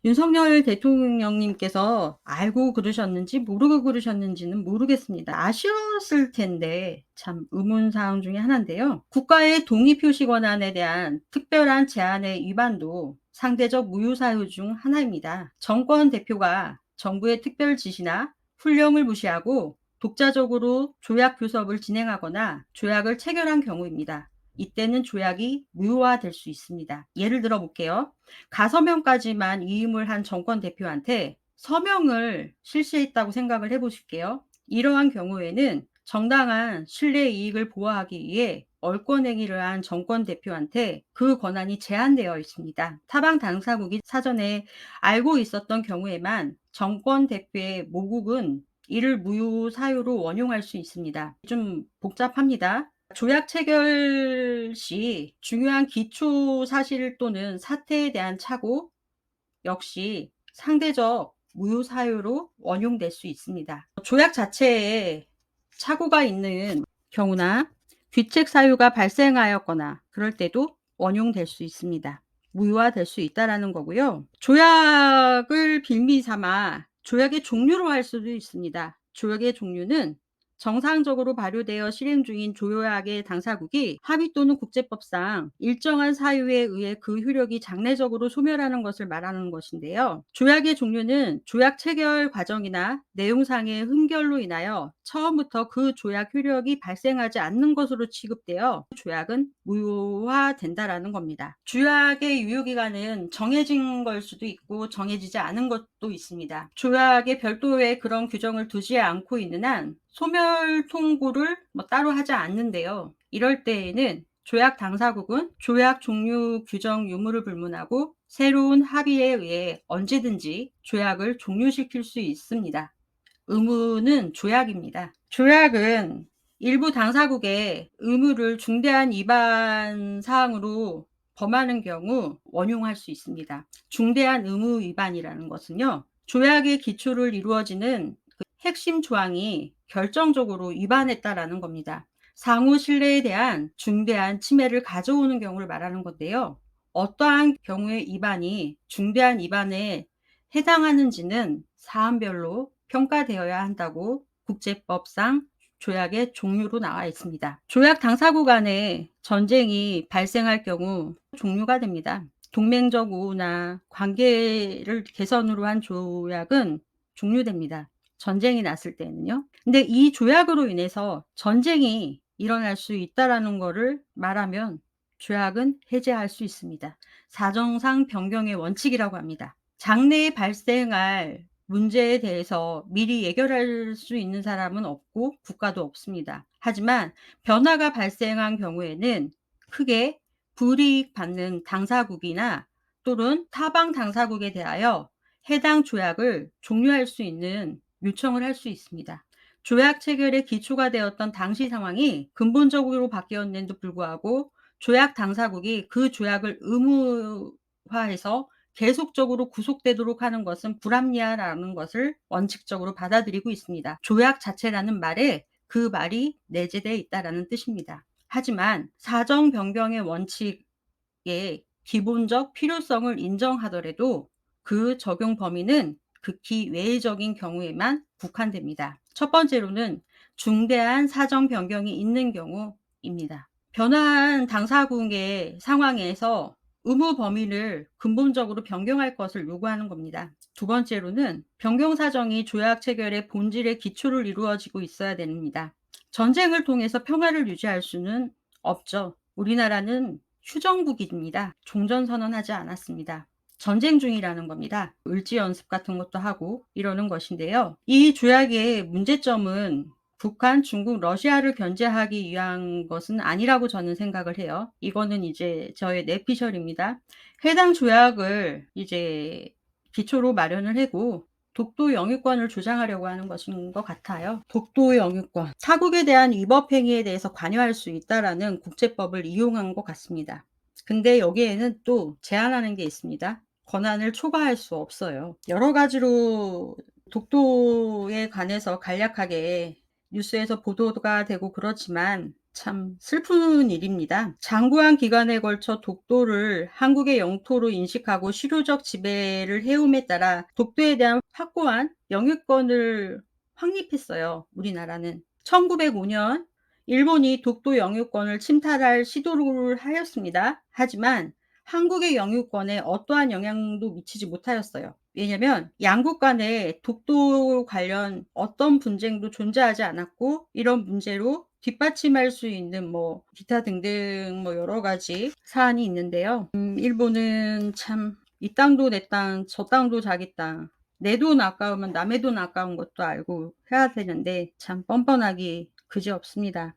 윤석열 대통령님께서 알고 그러셨는지 모르고 그러셨는지는 모르겠습니다. 아셨을 텐데 참 의문 사항 중에 하나인데요. 국가의 동의표시 권한에 대한 특별한 제한의 위반도 상대적 무효 사유 중 하나입니다. 정권 대표가 정부의 특별 지시나 훈령을 무시하고 독자적으로 조약 교섭을 진행하거나 조약을 체결한 경우입니다. 이때는 조약이 무효화될 수 있습니다. 예를 들어 볼게요. 가서명까지만 위임을 한 정권 대표한테 서명을 실시했다고 생각을 해보실게요. 이러한 경우에는 정당한 신뢰 이익을 보호하기 위해 얼권행위를 한 정권 대표한테 그 권한이 제한되어 있습니다. 타방 당사국이 사전에 알고 있었던 경우에만 정권 대표의 모국은 이를 무효 사유로 원용할 수 있습니다. 좀 복잡합니다. 조약 체결 시 중요한 기초 사실 또는 사태에 대한 착오 역시 상대적 무효 사유로 원용될 수 있습니다. 조약 자체에 착오가 있는 경우나 귀책 사유가 발생하였거나 그럴 때도 원용될 수 있습니다. 무효화될 수 있다라는 거고요. 조약을 빌미 삼아 조약의 종류로 할 수도 있습니다. 조약의 종류는 정상적으로 발효되어 실행 중인 조약의 당사국이 합의 또는 국제법상 일정한 사유에 의해 그 효력이 장래적으로 소멸하는 것을 말하는 것인데요. 조약의 종류는 조약 체결 과정이나 내용상의 흠결로 인하여 처음부터 그 조약 효력이 발생하지 않는 것으로 취급되어 조약은 무효화된다라는 겁니다. 조약의 유효기간은 정해진 걸 수도 있고 정해지지 않은 것도 있습니다. 조약에 별도의 그런 규정을 두지 않고 있는 한 소멸 통고를 따로 하지 않는데요. 이럴 때에는 조약 당사국은 조약 종료 규정 유무를 불문하고 새로운 합의에 의해 언제든지 조약을 종료시킬 수 있습니다. 의무는 조약입니다. 조약은 일부 당사국의 의무를 중대한 위반 사항으로 범하는 경우 원용할 수 있습니다. 중대한 의무 위반이라는 것은요, 조약의 기초를 이루어지는 그 핵심 조항이 결정적으로 위반했다라는 겁니다. 상호 신뢰에 대한 중대한 침해를 가져오는 경우를 말하는 건데요. 어떠한 경우의 위반이 중대한 위반에 해당하는지는 사안별로 평가되어야 한다고 국제법상 조약의 종류로 나와 있습니다. 조약 당사국 간에 전쟁이 발생할 경우 종류가 됩니다. 동맹적 우호나 관계를 개선으로 한 조약은 종료됩니다. 전쟁이 났을 때는요. 근데 이 조약으로 인해서 전쟁이 일어날 수 있다라는 것을 말하면 조약은 해제할 수 있습니다. 사정상 변경의 원칙이라고 합니다. 장래에 발생할 문제에 대해서 미리 예결할 수 있는 사람은 없고 국가도 없습니다. 하지만 변화가 발생한 경우에는 크게 불이익 받는 당사국이나 또는 타방 당사국에 대하여 해당 조약을 종료할 수 있는 요청을 할 수 있습니다. 조약 체결의 기초가 되었던 당시 상황이 근본적으로 바뀌었는데도 불구하고 조약 당사국이 그 조약을 의무화해서 계속적으로 구속되도록 하는 것은 불합리하라는 것을 원칙적으로 받아들이고 있습니다. 조약 자체라는 말에 그 말이 내재되어 있다라는 뜻입니다. 하지만 사정 변경의 원칙의 기본적 필요성을 인정하더라도 그 적용 범위는 극히 외의적인 경우에만 국한됩니다. 첫 번째로는 중대한 사정 변경이 있는 경우입니다. 변화한 당사국의 상황에서 의무 범위를 근본적으로 변경할 것을 요구하는 겁니다. 두 번째로는 변경 사정이 조약 체결의 본질의 기초를 이루어지고 있어야 됩니다. 전쟁을 통해서 평화를 유지할 수는 없죠. 우리나라는 휴전국입니다. 종전선언하지 않았습니다. 전쟁 중이라는 겁니다. 을지 연습 같은 것도 하고 이러는 것인데요. 이 조약의 문제점은 북한, 중국, 러시아를 견제하기 위한 것은 아니라고 저는 생각을 해요. 이거는 이제 저의 내피셜입니다. 해당 조약을 이제 기초로 마련을 하고 독도 영유권을 주장하려고 하는 것인 것 같아요. 독도 영유권. 타국에 대한 위법 행위에 대해서 관여할 수 있다라는 국제법을 이용한 것 같습니다. 근데 여기에는 또 제한하는 게 있습니다. 권한을 초과할 수 없어요. 여러 가지로 독도에 관해서 간략하게 뉴스에서 보도가 되고 그렇지만 참 슬픈 일입니다. 장구한 기간에 걸쳐 독도를 한국의 영토로 인식하고 실효적 지배를 해옴에 따라 독도에 대한 확고한 영유권을 확립했어요, 우리나라는. 1905년 일본이 독도 영유권을 침탈할 시도를 하였습니다. 하지만 한국의 영유권에 어떠한 영향도 미치지 못하였어요. 왜냐면 양국 간에 독도 관련 어떤 분쟁도 존재하지 않았고, 이런 문제로 뒷받침할 수 있는 기타 등등 여러 가지 사안이 있는데요. 일본은 참 이 땅도 내 땅, 저 땅도 자기 땅, 내 돈 아까우면 남의 돈 아까운 것도 알고 해야 되는데 참 뻔뻔하기 그지없습니다.